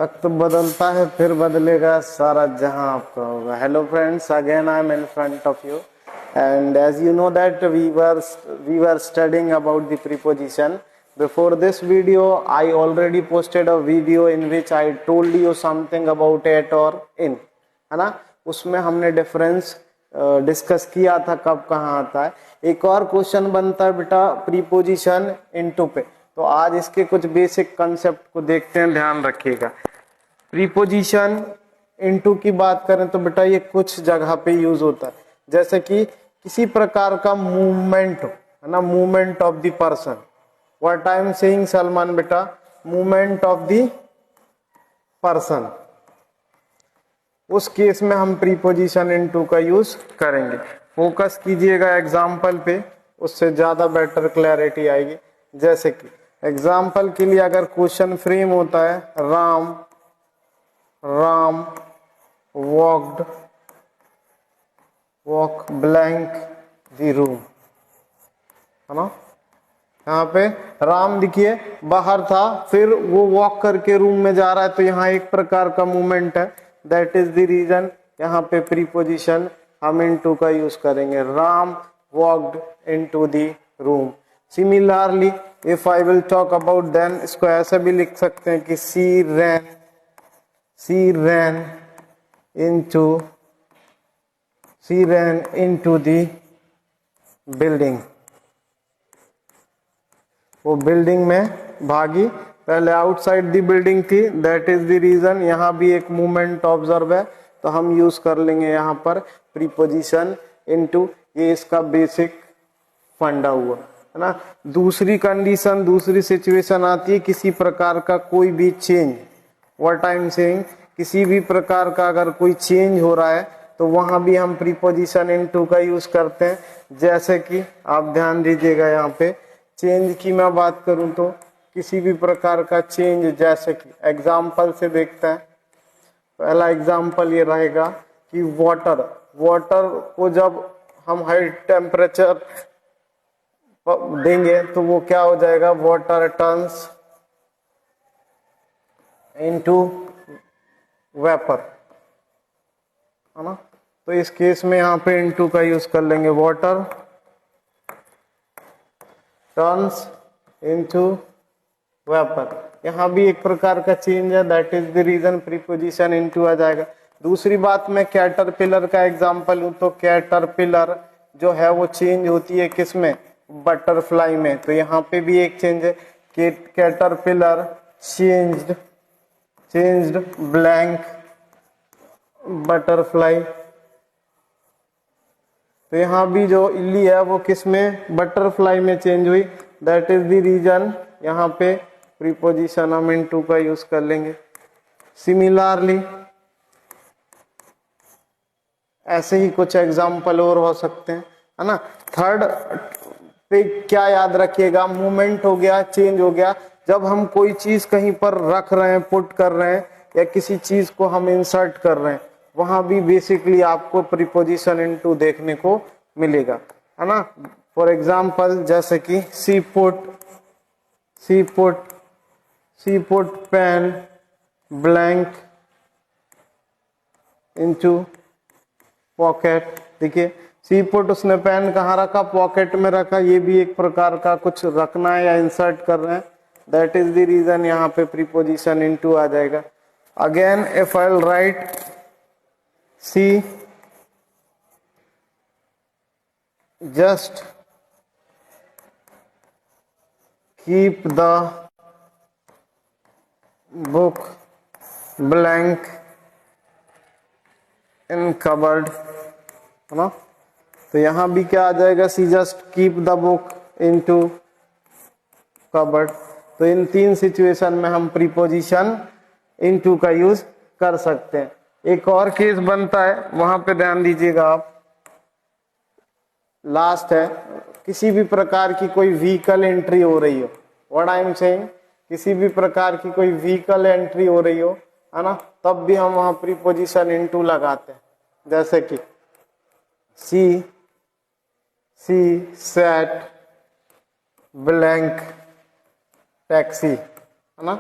वक्त बदलता है फिर बदलेगा सारा जहां आपका होगा. Hello friends, again I am in front of you, and as you know that we were studying about the preposition. Before this video I already posted a video in which I told you something about at or in, है ना. उसमें हमने difference discuss किया था कब कहाँ आता है. एक और क्वेश्चन बनता है बेटा प्रीपोजिशन इनटू पे. तो आज इसके कुछ बेसिक कंसेप्ट को देखते हैं, ध्यान रखिएगा. प्रीपोजिशन इनटू की बात करें तो बेटा ये कुछ जगह पे यूज होता है, जैसे कि किसी प्रकार का मूवमेंट हो, है ना, movement of the person. What I am saying Salman बेटा, मूवमेंट ऑफ द पर्सन. उस केस में हम प्रीपोजिशन इनटू का यूज करेंगे. फोकस कीजिएगा एग्जाम्पल पे, उससे ज्यादा बेटर क्लैरिटी आएगी. जैसे कि एग्जाम्पल के लिए अगर क्वेश्चन फ्रेम होता है Ram walk blank the room, है ना. यहाँ पे राम देखिए बाहर था, फिर वो वॉक करके रूम में जा रहा है, तो यहाँ एक प्रकार का मूवमेंट है. दैट इज द रीजन यहाँ पे प्रीपोजिशन हम इनटू का यूज करेंगे. Ram walked into the room. Similarly if I will talk about then, इसको ऐसे भी लिख सकते हैं कि she ran into the building. वो बिल्डिंग में भागी, पहले आउटसाइड द बिल्डिंग थी. दैट इज द रीजन यहाँ भी एक मूवमेंट ऑब्जर्व है, तो हम यूज कर लेंगे यहाँ पर प्रीपोजिशन इनटू. ये इसका बेसिक फंडा हुआ, है ना. दूसरी कंडीशन, दूसरी सिचुएशन आती है किसी प्रकार का कोई भी change. What I am saying, किसी भी प्रकार का अगर कोई चेंज हो रहा है तो वहां भी हम प्रीपोजिशन इनटू का यूज करते हैं. जैसे कि आप ध्यान दीजिएगा, यहाँ पे चेंज की मैं बात करूं तो किसी भी प्रकार का चेंज, जैसे कि एग्जाम्पल से देखते हैं. पहला एग्जाम्पल ये रहेगा कि वाटर को जब हम हाई टेम्परेचर देंगे तो वो क्या हो जाएगा, वाटर टर्न्स इनटू वेपर, है ना. तो इस केस में यहाँ पे इनटू का यूज कर लेंगे. Water turns into vapour. यहाँ भी एक प्रकार का चेंज है, that is the reason preposition into आ जाएगा. दूसरी बात, मैं कैटरपिलर का एग्जांपल लूं तो कैटरपिलर जो है वो चेंज होती है किसमें, बटरफ्लाई में. तो यहाँ पे भी एक चेंज है, कैटरपिलर चेंज्ड ब्लैंक बटरफ्लाई. तो यहाँ भी जो इल्ली है वो किसमें, बटरफ्लाई में चेंज हुई. दैट इज द रीजन यहाँ पे प्रीपोजिशन हम इनटू का यूज कर लेंगे. सिमिलरली ऐसे ही कुछ एग्जाम्पल और हो सकते हैं, है ना. थर्ड पे क्या याद रखिएगा, मूवमेंट हो गया, चेंज हो गया. जब हम कोई चीज कहीं पर रख रहे हैं, पुट कर रहे हैं, या किसी चीज को हम इंसर्ट कर रहे हैं, वहां भी बेसिकली आपको प्रीपोजिशन इनटू देखने को मिलेगा, है ना. फॉर एग्जाम्पल जैसे कि see put pen blank into pocket. देखिए सी पुट, उसने पेन कहाँ रखा, पॉकेट में रखा. ये भी एक प्रकार का कुछ रखना है या इंसर्ट कर रहे हैं. दैट इज द रीजन यहाँ पे प्रीपोजिशन इनटू आ जाएगा. Again if I will write see just keep the book blank in cupboard, है ना. तो यहां भी क्या आ जाएगा, see just keep the book into cupboard. तो इन तीन सिचुएशन में हम प्रीपोजिशन इनटू का यूज कर सकते हैं. एक और केस बनता है, वहां पे ध्यान दीजिएगा आप. लास्ट है, किसी भी प्रकार की कोई व्हीकल एंट्री हो रही हो. व्हाट आई एम सेइंग, किसी भी प्रकार की कोई व्हीकल एंट्री हो रही हो, है ना, तब भी हम वहां प्रीपोजिशन इनटू लगाते हैं. जैसे कि सी सेट ब्लैंक टैक्सी, है ना.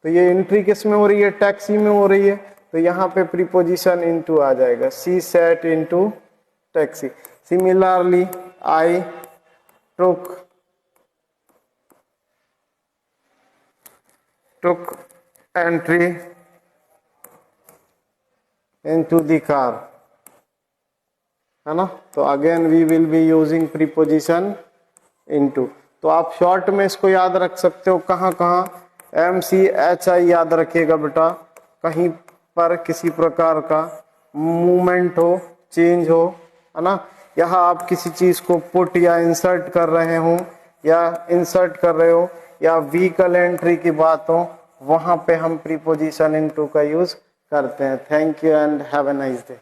तो ये एंट्री किस में हो रही है, टैक्सी में हो रही है, तो यहाँ पे प्रीपोजिशन इनटू आ जाएगा, she sat into taxi. Similarly I took entry into the car, है ना। तो again we will be using preposition into. तो आप शॉर्ट में इसको याद रख सकते हो, कहाँ कहाँ, MCHI याद रखिएगा बेटा, कहीं पर किसी प्रकार का मूवमेंट हो, चेंज हो, है ना। यहाँ आप किसी चीज को पुट या इंसर्ट कर रहे हो या इंसर्ट कर रहे हो या व्हीकल एंट्री की बात हो, वहां पे हम प्रीपोजिशन इनटू का यूज करते हैं। Thank you and have a nice day.